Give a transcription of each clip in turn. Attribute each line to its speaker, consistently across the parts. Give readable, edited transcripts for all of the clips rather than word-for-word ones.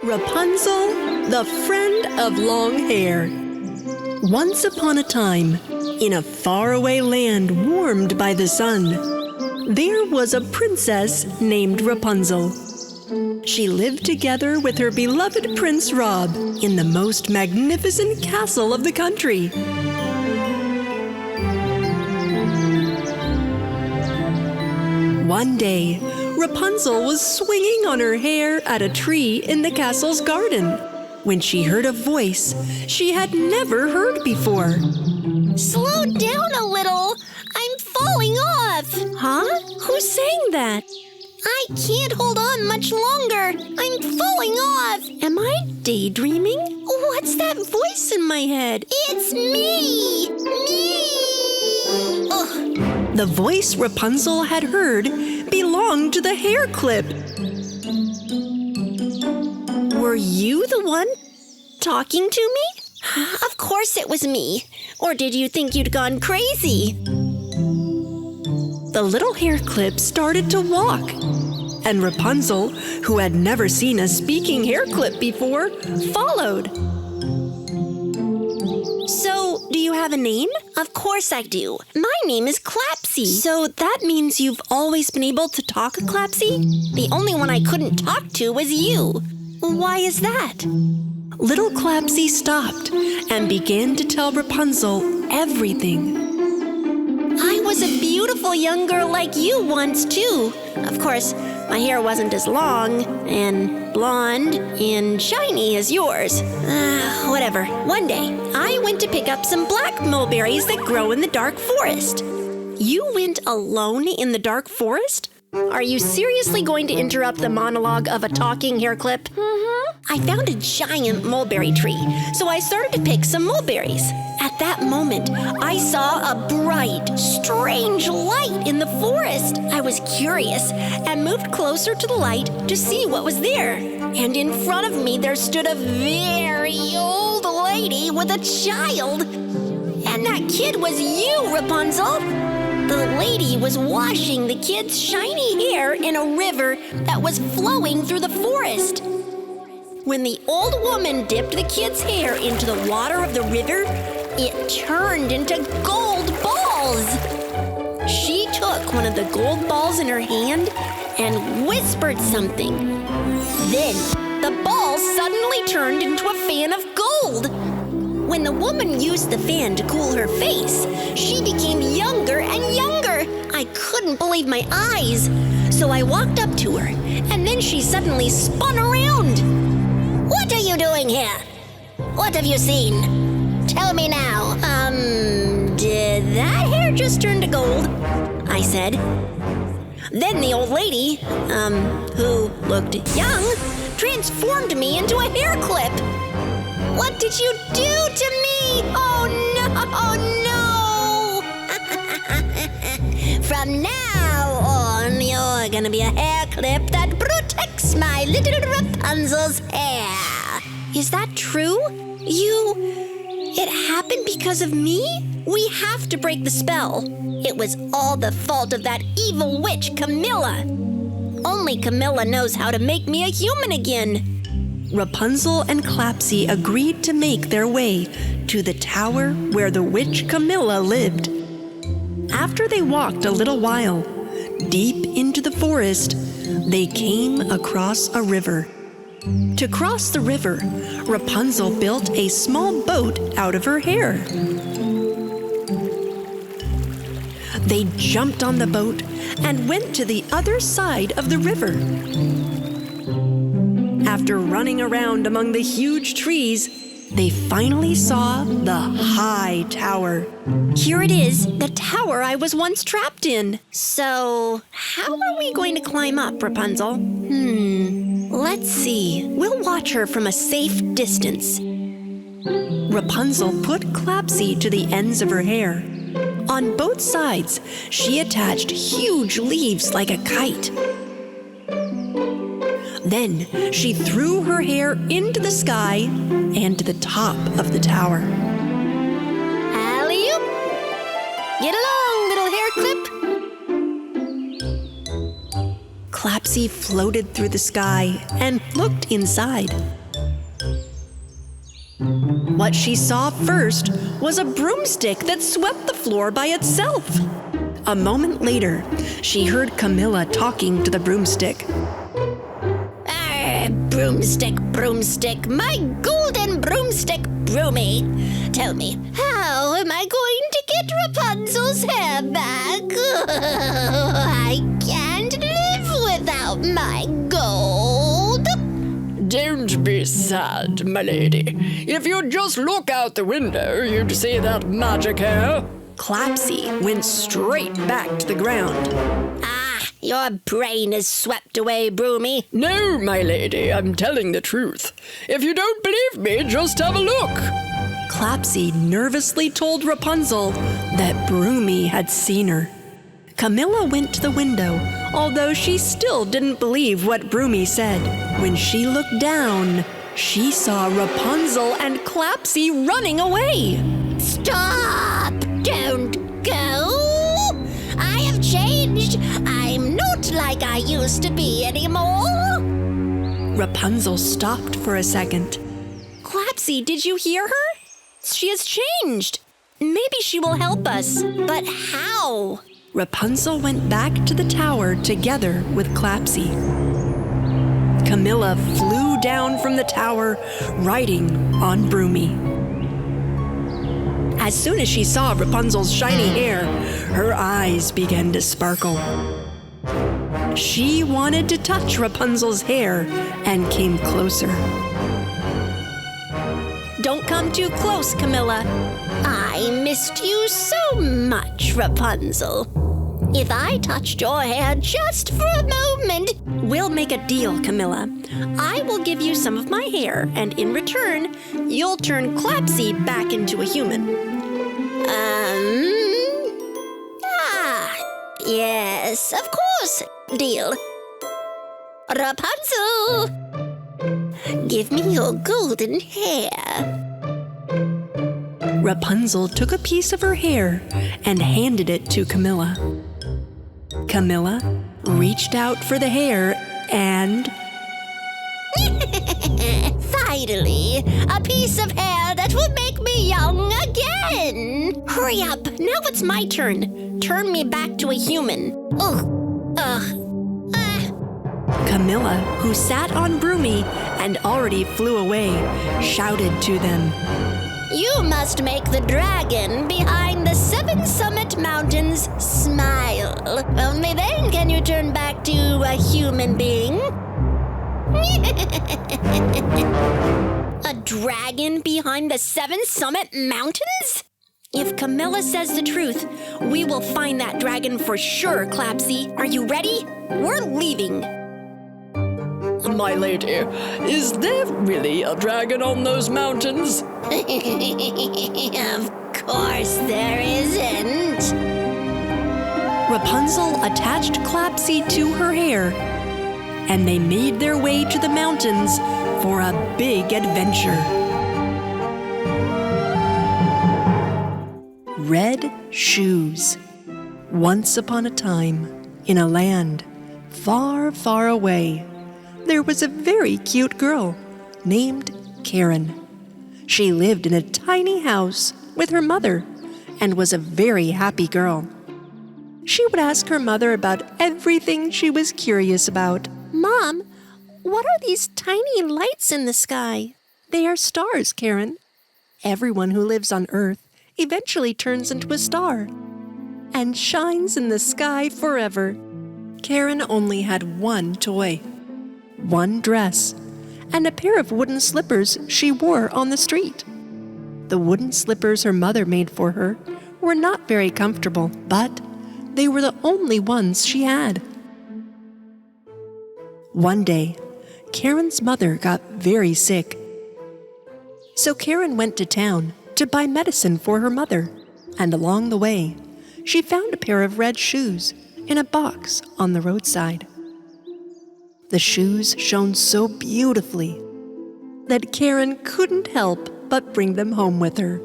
Speaker 1: Rapunzel, the friend of long hair. Once upon a time, in a faraway land warmed by the sun, there was a princess named Rapunzel. She lived together with her beloved Prince Rob in the most magnificent castle of the country. One day, Rapunzel was swinging on her hair at a tree in the castle's garden when she heard a voice she had never heard before.
Speaker 2: Slow down a little! I'm falling off!
Speaker 1: Huh? Who's saying that?
Speaker 2: I can't hold on much longer! I'm falling off!
Speaker 1: Am I daydreaming? What's that voice in my head?
Speaker 2: It's me! Me! Ugh.
Speaker 1: The voice Rapunzel had heard belonged to the hair clip. Were you the one talking to me?
Speaker 2: Of course it was me. Or did you think you'd gone crazy?
Speaker 1: The little hair clip started to walk, and Rapunzel, who had never seen a speaking hair clip before, followed. So, do you have a name?
Speaker 2: Of course I do. My name is Clapsy.
Speaker 1: So that means you've always been able to talk, Clapsy?
Speaker 2: The only one I couldn't talk to was you.
Speaker 1: Why is that? Little Clapsy stopped and began to tell Rapunzel everything.
Speaker 2: I was a beautiful young girl like you once, too. Of course, my hair wasn't as long and blonde and shiny as yours. Whatever. One day, I went to pick up some black mulberries that grow in the dark forest.
Speaker 1: You went alone in the dark forest? Are you seriously going to interrupt the monologue of a talking hair clip?
Speaker 2: Mm-hmm. I found a giant mulberry tree, so I started to pick some mulberries. At that moment, I saw a bright, strange light in the forest. I was curious and moved closer to the light to see what was there. And in front of me, there stood a very old lady with a child. And that kid was you, Rapunzel. The lady was washing the kid's shiny hair in a river that was flowing through the forest. When the old woman dipped the kid's hair into the water of the river, it turned into gold balls. She took one of the gold balls in her hand and whispered something. Then the ball suddenly turned into a fan of gold. When the woman used the fan to cool her face, she became younger and younger. I couldn't believe my eyes. So I walked up to her, and then she suddenly spun around. What are you doing here? What have you seen? Tell me now. Did that hair just turn to gold? I said. Then the old lady, who looked young, transformed me into a hair clip. What did you do to me? Oh, no! From now on, you're gonna be a hair clip that protects my little Rapunzel's hair.
Speaker 1: Is that true? It happened because of me?
Speaker 2: We have to break the spell. It was all the fault of that evil witch, Camilla. Only Camilla knows how to make me a human again.
Speaker 1: Rapunzel and Clapsy agreed to make their way to the tower where the witch Camilla lived. After they walked a little while, deep into the forest, they came across a river. To cross the river, Rapunzel built a small boat out of her hair. They jumped on the boat and went to the other side of the river. After running around among the huge trees, they finally saw the high tower.
Speaker 2: Here it is, the tower I was once trapped in. So, how are we going to climb up, Rapunzel?
Speaker 1: Let's see. We'll watch her from a safe distance. Rapunzel put Clapsy to the ends of her hair. On both sides, she attached huge leaves like a kite. Then she threw her hair into the sky and to the top of the tower.
Speaker 2: Alley-oop! Get along, little hair clip!
Speaker 1: Clapsy floated through the sky and looked inside. What she saw first was a broomstick that swept the floor by itself. A moment later, she heard Camilla talking to the broomstick.
Speaker 2: Broomstick, broomstick, my golden broomstick, Broomy. Tell me, how am I going to get Rapunzel's hair back? I can't live without my gold.
Speaker 3: Don't be sad, my lady. If you'd just look out the window, you'd see that magic hair.
Speaker 1: Clapsy went straight back to the ground.
Speaker 2: Your brain is swept away, Broomy.
Speaker 3: No, my lady, I'm telling the truth. If you don't believe me, just have a look.
Speaker 1: Clapsy nervously told Rapunzel that Broomy had seen her. Camilla went to the window, although she still didn't believe what Broomy said. When she looked down, she saw Rapunzel and Clapsy running away.
Speaker 2: Stop! Don't go! I have changed. I'm not like I used to be anymore.
Speaker 1: Rapunzel stopped for a second.
Speaker 2: Clapsy, did you hear her? She has changed. Maybe she will help us. But how?
Speaker 1: Rapunzel went back to the tower together with Clapsy. Camilla flew down from the tower, riding on Broomy. As soon as she saw Rapunzel's shiny hair, her eyes began to sparkle. She wanted to touch Rapunzel's hair and came closer.
Speaker 2: Don't come too close, Camilla. I missed you so much, Rapunzel. If I touched your hair just for a moment...
Speaker 1: We'll make a deal, Camilla. I will give you some of my hair, and in return, you'll turn Clapsy back into a human.
Speaker 2: Yes, of course. Deal. Rapunzel! Give me your golden hair.
Speaker 1: Rapunzel took a piece of her hair and handed it to Camilla. Camilla reached out for the hair and...
Speaker 2: Finally, a piece of hair that will make me young again. Hurry up, now it's my turn. Turn me back to a human.
Speaker 1: Camilla, who sat on Broomy and already flew away, shouted to them.
Speaker 2: You must make the dragon behind the 7 summit mountains smile. Only then can you turn back to a human being.
Speaker 1: A dragon behind the 7 summit mountains? If Camilla says the truth, we will find that dragon for sure, Clapsy. Are you ready? We're leaving.
Speaker 3: My lady, is there really a dragon on those mountains?
Speaker 2: Of course there isn't.
Speaker 1: Rapunzel attached Clapsy to her hair, and they made their way to the mountains for a big adventure. Red shoes. Once upon a time, in a land far, far away, there was a very cute girl named Karen. She lived in a tiny house with her mother and was a very happy girl. She would ask her mother about everything she was curious about.
Speaker 2: Mom, what are these tiny lights in the sky?
Speaker 1: They are stars, Karen. Everyone who lives on Earth eventually turns into a star and shines in the sky forever. Karen only had one toy, one dress, and a pair of wooden slippers she wore on the street. The wooden slippers her mother made for her were not very comfortable, but they were the only ones she had. One day, Karen's mother got very sick. So Karen went to town to buy medicine for her mother, and along the way, she found a pair of red shoes in a box on the roadside. The shoes shone so beautifully that Karen couldn't help but bring them home with her.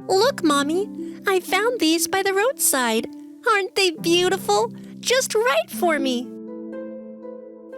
Speaker 2: Look, Mommy, I found these by the roadside. Aren't they beautiful? just right for me.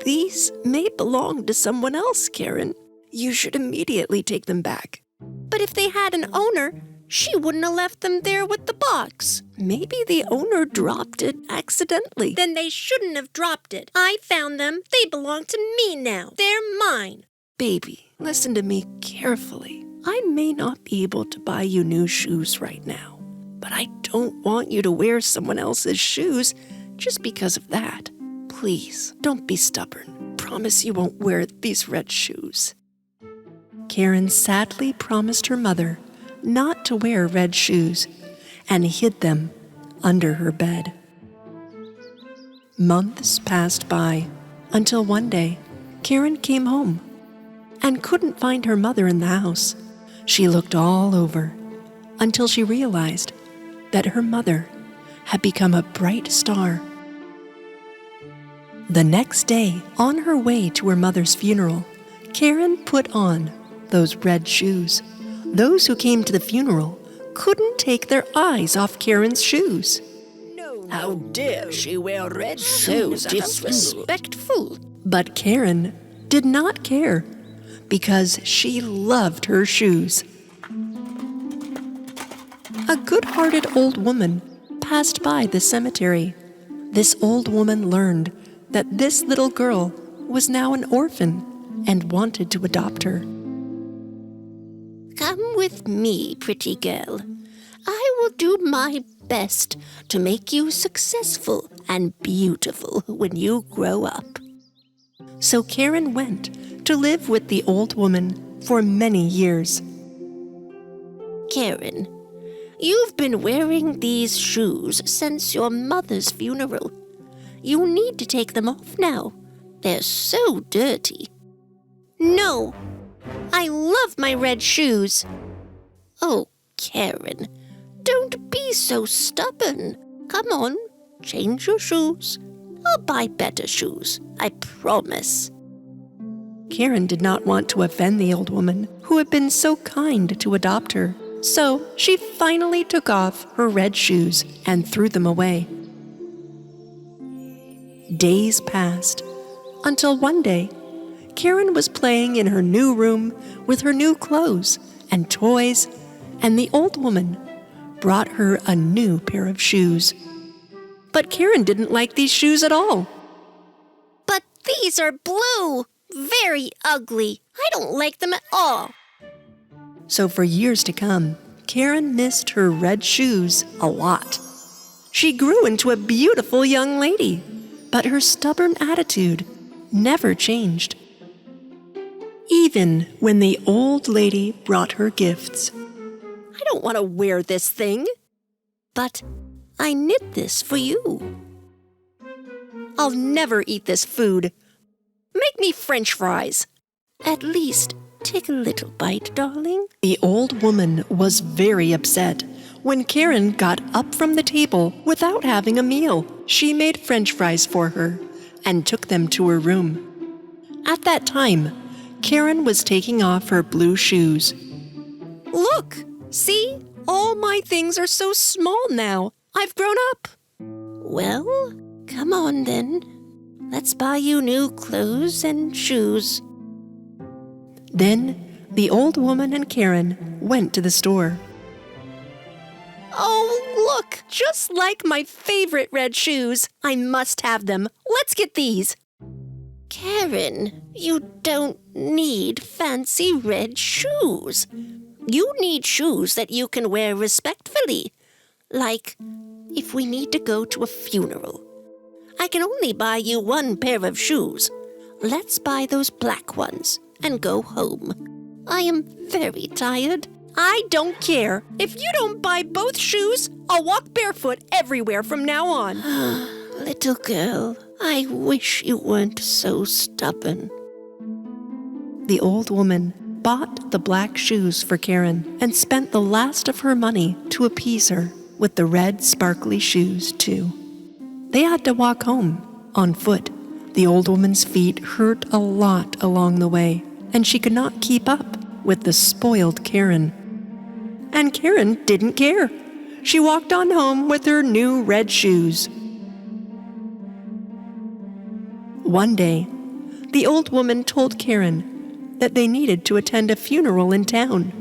Speaker 1: These may belong to someone else, Karen. You should immediately take them back.
Speaker 2: But if they had an owner, she wouldn't have left them there with the box.
Speaker 1: Maybe the owner dropped it accidentally.
Speaker 2: Then they shouldn't have dropped it. I found them. They belong to me now. They're mine.
Speaker 1: Baby, listen to me carefully. I may not be able to buy you new shoes right now, but I don't want you to wear someone else's shoes just because of that. Please, don't be stubborn. Promise you won't wear these red shoes. Karen sadly promised her mother not to wear red shoes and hid them under her bed. Months passed by until one day Karen came home and couldn't find her mother in the house. She looked all over until she realized that her mother had become a bright star. The next day, on her way to her mother's funeral, Karen put on those red shoes. Those who came to the funeral couldn't take their eyes off Karen's shoes.
Speaker 3: How dare she wear red
Speaker 2: So
Speaker 3: shoes?
Speaker 2: disrespectful.
Speaker 1: But Karen did not care because she loved her shoes. A good-hearted old woman passed by the cemetery. This old woman learned that this little girl was now an orphan and wanted to adopt her.
Speaker 2: Come with me, pretty girl. I will do my best to make you successful and beautiful when you grow up.
Speaker 1: So Karen went to live with the old woman for many years.
Speaker 2: Karen, you've been wearing these shoes since your mother's funeral. You need to take them off now. They're so dirty. No, I love my red shoes. Oh, Karen, don't be so stubborn. Come on, change your shoes. I'll buy better shoes, I promise.
Speaker 1: Karen did not want to offend the old woman who had been so kind to adopt her. So she finally took off her red shoes and threw them away. Days passed until one day, Karen was playing in her new room with her new clothes and toys, and the old woman brought her a new pair of shoes. But Karen didn't like these shoes at all.
Speaker 2: But these are blue. Very ugly. I don't like them at all.
Speaker 1: So for years to come, Karen missed her red shoes a lot. She grew into a beautiful young lady, but her stubborn attitude never changed. Even when the old lady brought her gifts.
Speaker 2: I don't want to wear this thing. But I knit this for you.
Speaker 1: I'll never eat this food.
Speaker 2: Make me French fries. At least take a little bite, darling.
Speaker 1: The old woman was very upset when Karen got up from the table without having a meal. She made French fries for her and took them to her room. At that time, Karen was taking off her blue shoes.
Speaker 2: Look, see? All my things are so small now. I've grown up. Well, come on then. Let's buy you new clothes and shoes.
Speaker 1: Then the old woman and Karen went to the store.
Speaker 2: Oh, look, just like my favorite red shoes. I must have them. Let's get these. Karen, you don't need fancy red shoes. You need shoes that you can wear respectfully. Like, if we need to go to a funeral. I can only buy you one pair of shoes. Let's buy those black ones and go home. I am very tired. I don't care. If you don't buy both shoes, I'll walk barefoot everywhere from now on. Little girl, I wish you weren't so stubborn.
Speaker 1: The old woman bought the black shoes for Karen and spent the last of her money to appease her with the red sparkly shoes, too. They had to walk home on foot. The old woman's feet hurt a lot along the way, and she could not keep up with the spoiled Karen. And Karen didn't care. She walked on home with her new red shoes. One day, the old woman told Karen that they needed to attend a funeral in town.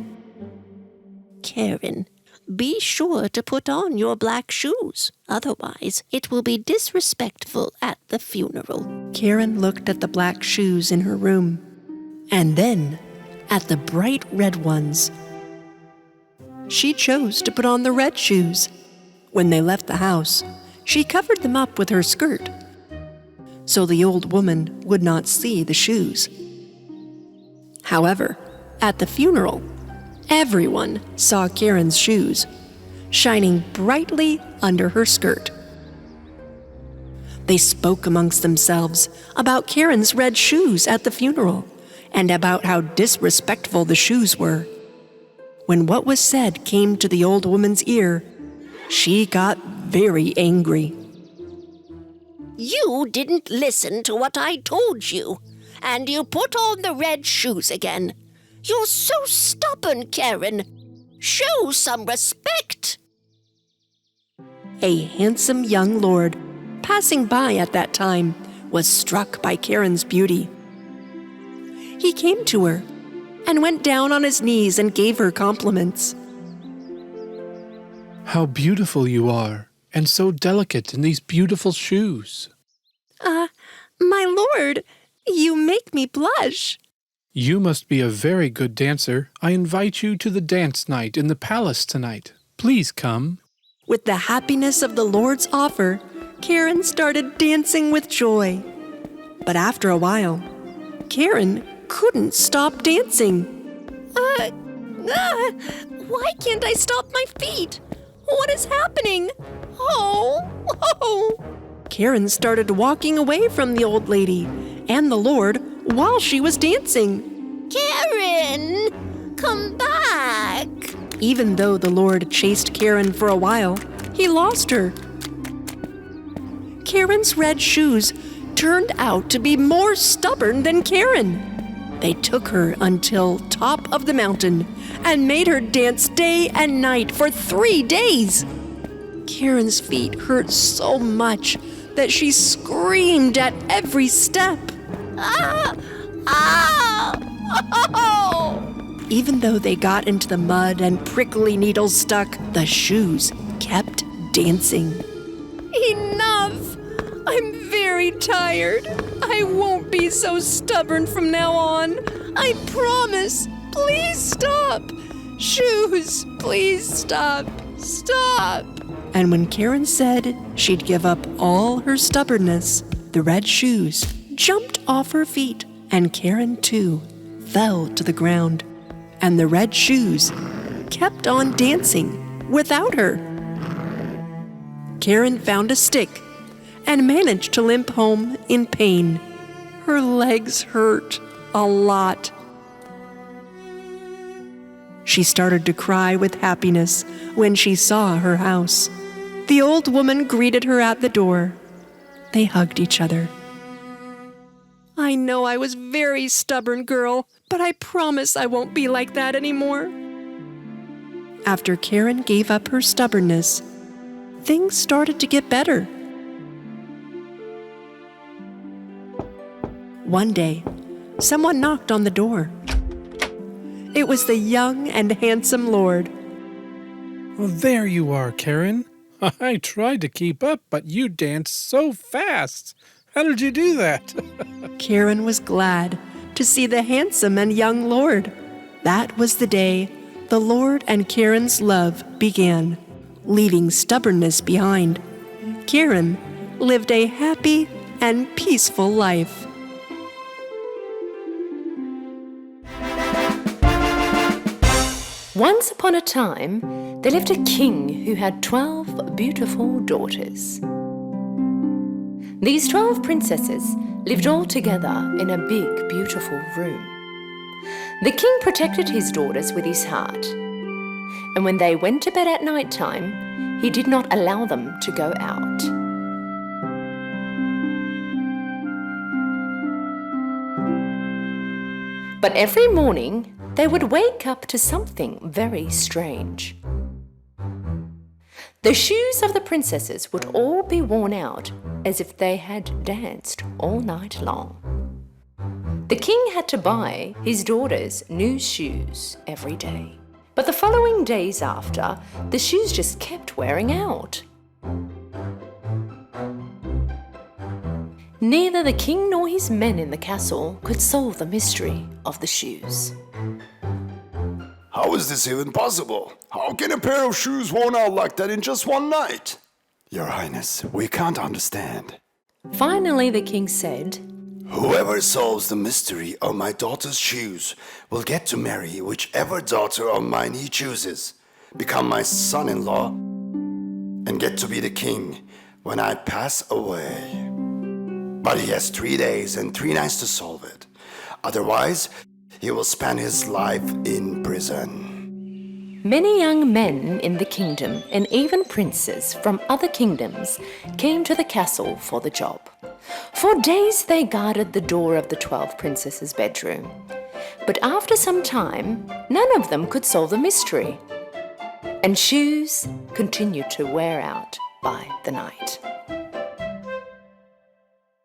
Speaker 2: Karen, be sure to put on your black shoes. Otherwise, it will be disrespectful at the funeral.
Speaker 1: Karen looked at the black shoes in her room, and then at the bright red ones. She chose to put on the red shoes. When they left the house, she covered them up with her skirt, so the old woman would not see the shoes. However, at the funeral, everyone saw Karen's shoes, shining brightly under her skirt. They spoke amongst themselves about Karen's red shoes at the funeral, and about how disrespectful the shoes were. When what was said came to the old woman's ear, she got very angry.
Speaker 2: You didn't listen to what I told you, and you put on the red shoes again. You're so stubborn, Karen. Show some respect.
Speaker 1: A handsome young lord passing by at that time was struck by Karen's beauty. He came to her and went down on his knees and gave her compliments.
Speaker 4: How beautiful you are, and so delicate in these beautiful shoes.
Speaker 1: My lord, you make me blush.
Speaker 4: You must be a very good dancer. I invite you to the dance night in the palace tonight. Please come.
Speaker 1: With the happiness of the Lord's offer, Karen started dancing with joy. But after a while, Karen couldn't stop dancing. Why can't I stop my feet? What is happening? Oh! Karen started walking away from the old lady and the Lord while she was dancing.
Speaker 2: Karen, come back.
Speaker 1: Even though the Lord chased Karen for a while, he lost her. Karen's red shoes turned out to be more stubborn than Karen. They took her until top of the mountain and made her dance day and night for 3 days. Karen's feet hurt so much that she screamed at every step. Even though they got into the mud and prickly needles stuck, the shoes kept dancing. Enough! I'm very tired. I won't be so stubborn from now on. I promise. Please stop. Shoes, please stop. Stop. And when Karen said she'd give up all her stubbornness, the red shoes jumped off her feet, and Karen too fell to the ground. And the red shoes kept on dancing without her. Karen found a stick and managed to limp home in pain. Her legs hurt a lot. She started to cry with happiness when she saw her house. The old woman greeted her at the door. They hugged each other. I know I was very stubborn, girl, but I promise I won't be like that anymore. After Karen gave up her stubbornness, things started to get better. One day, someone knocked on the door. It was the young and handsome Lord.
Speaker 4: Well, there you are, Karen. I tried to keep up, but you danced so fast. How did you do that?
Speaker 1: Karen was glad to see the handsome and young Lord. That was the day the Lord and Karen's love began, leaving stubbornness behind. Karen lived a happy and peaceful life.
Speaker 5: Once upon a time, there lived a king who had 12 beautiful daughters. These 12 princesses lived all together in a big, beautiful room. The king protected his daughters with his heart, and when they went to bed at night time, he did not allow them to go out. But every morning, they would wake up to something very strange. The shoes of the princesses would all be worn out as if they had danced all night long. The king had to buy his daughters new shoes every day. But the following days after, the shoes just kept wearing out. Neither the king nor his men in the castle could solve the mystery of the shoes.
Speaker 6: How is this even possible? How can a pair of shoes worn out like that in just one night? Your Highness, we can't understand.
Speaker 5: Finally, the king said,
Speaker 6: Whoever solves the mystery of my daughter's shoes will get to marry whichever daughter of mine he chooses, become my son-in-law, and get to be the king when I pass away. But he has 3 days and 3 nights to solve it. Otherwise, he will spend his life in prison.
Speaker 5: Many young men in the kingdom and even princes from other kingdoms came to the castle for the job. For days they guarded the door of the 12 princesses' bedroom. But after some time, none of them could solve the mystery. And shoes continued to wear out by the night.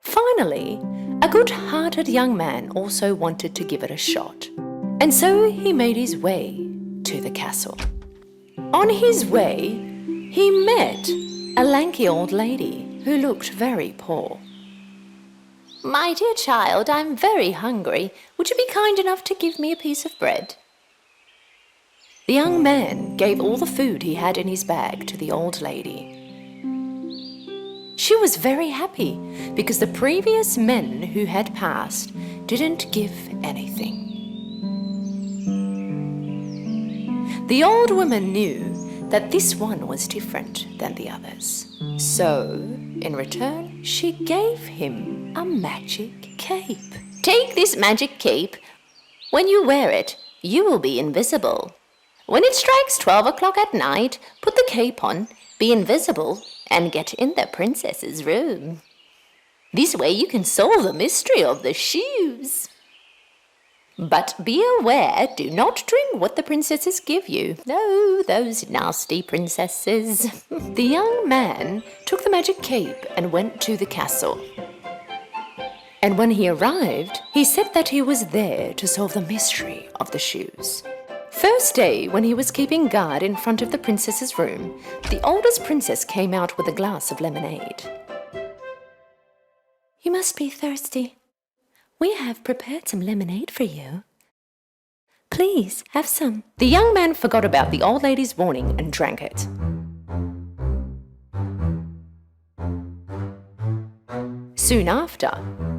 Speaker 5: Finally, a good-hearted young man also wanted to give it a shot. And so he made his way to the castle. On his way, he met a lanky old lady who looked very poor. "My dear child, I'm very hungry. Would you be kind enough to give me a piece of bread?" The young man gave all the food he had in his bag to the old lady. She was very happy because the previous men who had passed didn't give anything. The old woman knew that this one was different than the others. So, in return, she gave him a magic cape. "Take this magic cape. When you wear it, you will be invisible. When it strikes 12 o'clock at night, put the cape on, be invisible, and get in the princess's room. This way you can solve the mystery of the shoes. But be aware, do not drink what the princesses give you. No, those nasty princesses." The young man took the magic cape and went to the castle. And when he arrived, he said that he was there to solve the mystery of the shoes. First day, when he was keeping guard in front of the princess's room, the oldest princess came out with a glass of lemonade. "You must be thirsty. We have prepared some lemonade for you. Please, have some." The young man forgot about the old lady's warning and drank it. Soon after,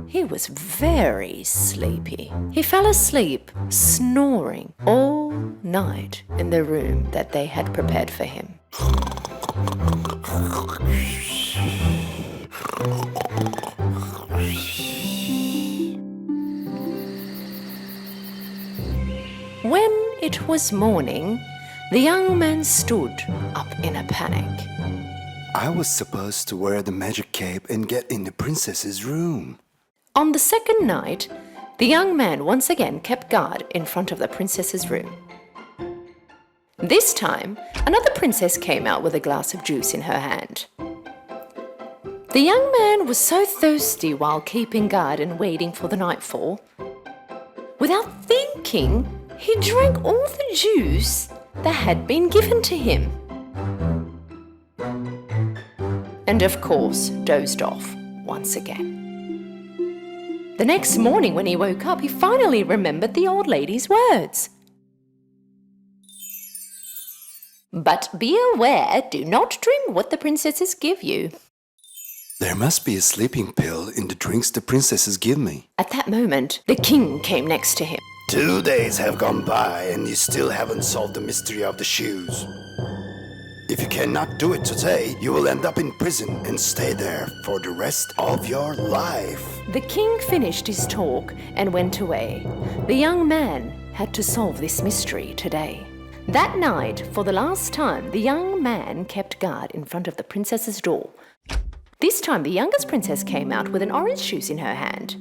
Speaker 5: he was very sleepy. He fell asleep, snoring all night in the room that they had prepared for him. When it was morning, the young man stood up in a panic.
Speaker 6: I was supposed to wear the magic cape and get in the princess's room.
Speaker 5: On the second night, the young man once again kept guard in front of the princess's room. This time, another princess came out with a glass of juice in her hand. The young man was so thirsty while keeping guard and waiting for the nightfall. Without thinking, he drank all the juice that had been given to him. And of course, dozed off once again. The next morning when he woke up, he finally remembered the old lady's words. "But be aware, do not drink what the princesses give you."
Speaker 6: There must be a sleeping pill in the drinks the princesses give me.
Speaker 5: At that moment, the king came next to him.
Speaker 6: 2 days have gone by and you still haven't solved the mystery of the shoes. If you cannot do it today, you will end up in prison and stay there for the rest of your life.
Speaker 5: The king finished his talk and went away. The young man had to solve this mystery today. That night, for the last time, the young man kept guard in front of the princess's door. This time, the youngest princess came out with an orange juice in her hand.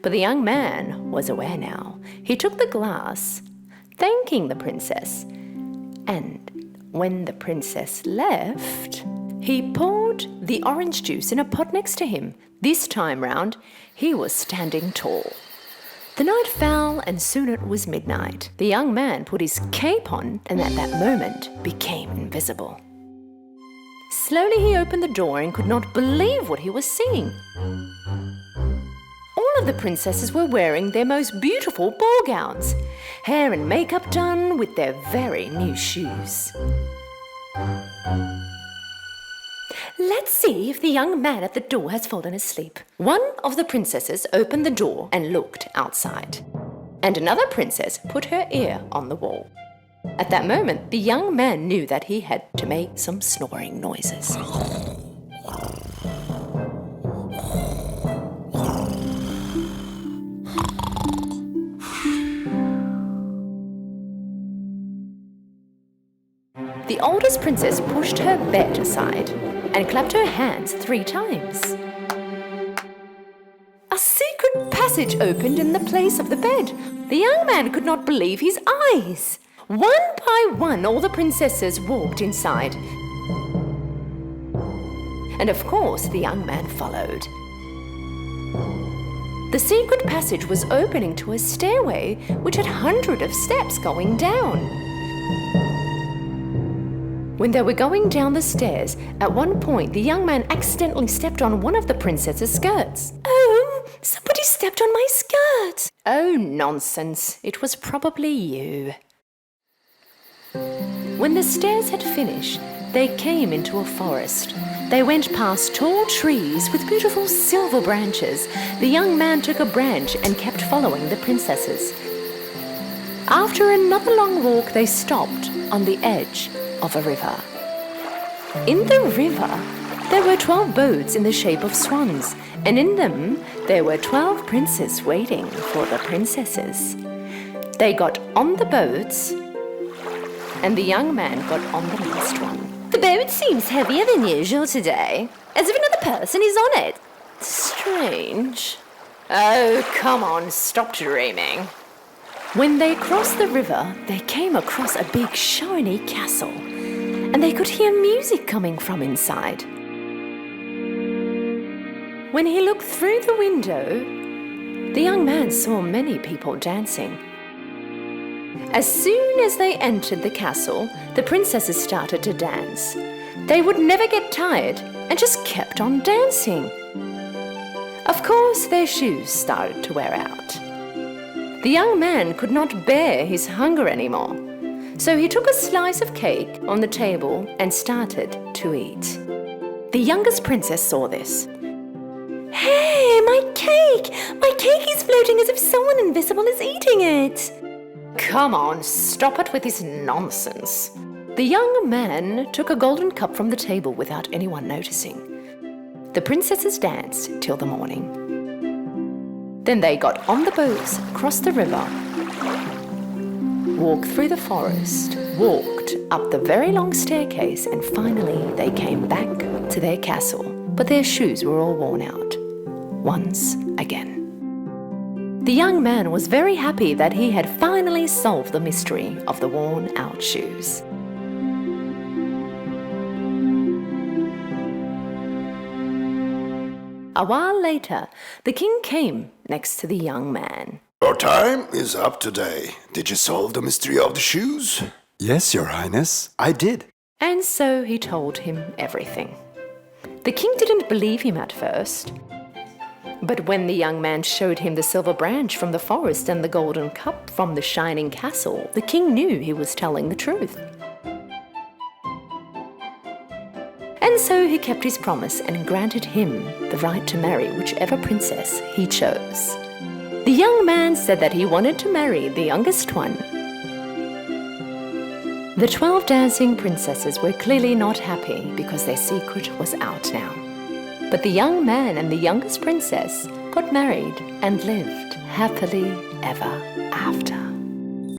Speaker 5: But the young man was aware now. He took the glass, thanking the princess, and when the princess left, He poured the orange juice in a pot next to him. This time round, he was standing tall. The night fell, and soon it was midnight. The young man put his cape on and at that moment became invisible. Slowly he opened the door and could not believe what he was seeing. All of the princesses were wearing their most beautiful ball gowns, hair and makeup done with their very new shoes. Let's see if the young man at the door has fallen asleep. One of the princesses opened the door and looked outside, and another princess put her ear on the wall. At that moment, the young man knew that he had to make some snoring noises. The oldest princess pushed her bed aside and clapped her hands 3 times. A secret passage opened in the place of the bed. The young man could not believe his eyes. One by one, all the princesses walked inside. And of course, the young man followed. The secret passage was opening to a stairway which had hundreds of steps going down. When they were going down the stairs, at one point the young man accidentally stepped on one of the princess's skirts. Oh, somebody stepped on my skirt! Oh, nonsense. It was probably you. When the stairs had finished, they came into a forest. They went past tall trees with beautiful silver branches. The young man took a branch and kept following the princesses. After another long walk, they stopped on the edge of a river. In the river, there were 12 boats in the shape of swans, and in them there were 12 princes waiting for the princesses. They got on the boats, and the young man got on the last one. The boat seems heavier than usual today, as if another person is on it. Strange. Oh, come on, stop dreaming. When they crossed the river, they came across a big shiny castle, and they could hear music coming from inside. When he looked through the window, the young man saw many people dancing. As soon as they entered the castle, the princesses started to dance. They would never get tired and just kept on dancing. Of course, their shoes started to wear out. The young man could not bear his hunger anymore, so he took a slice of cake on the table and started to eat. The youngest princess saw this. Hey, my cake! My cake is floating as if someone invisible is eating it! Come on, stop it with this nonsense. The young man took a golden cup from the table without anyone noticing. The princesses danced till the morning. Then they got on the boats, crossed the river, walked through the forest, walked up the very long staircase, and finally they came back to their castle. But their shoes were all worn out, once again. The young man was very happy that he had finally solved the mystery of the worn-out shoes. A while later, the king came next to the young man.
Speaker 6: Your time is up today. Did you solve the mystery of the shoes? Yes, Your Highness, I did.
Speaker 5: And so he told him everything. The king didn't believe him at first. But when the young man showed him the silver branch from the forest and the golden cup from the shining castle, the king knew he was telling the truth. And so he kept his promise and granted him the right to marry whichever princess he chose. The young man said that he wanted to marry the youngest one. The 12 dancing princesses were clearly not happy because their secret was out now. But the young man and the youngest princess got married and lived happily ever after.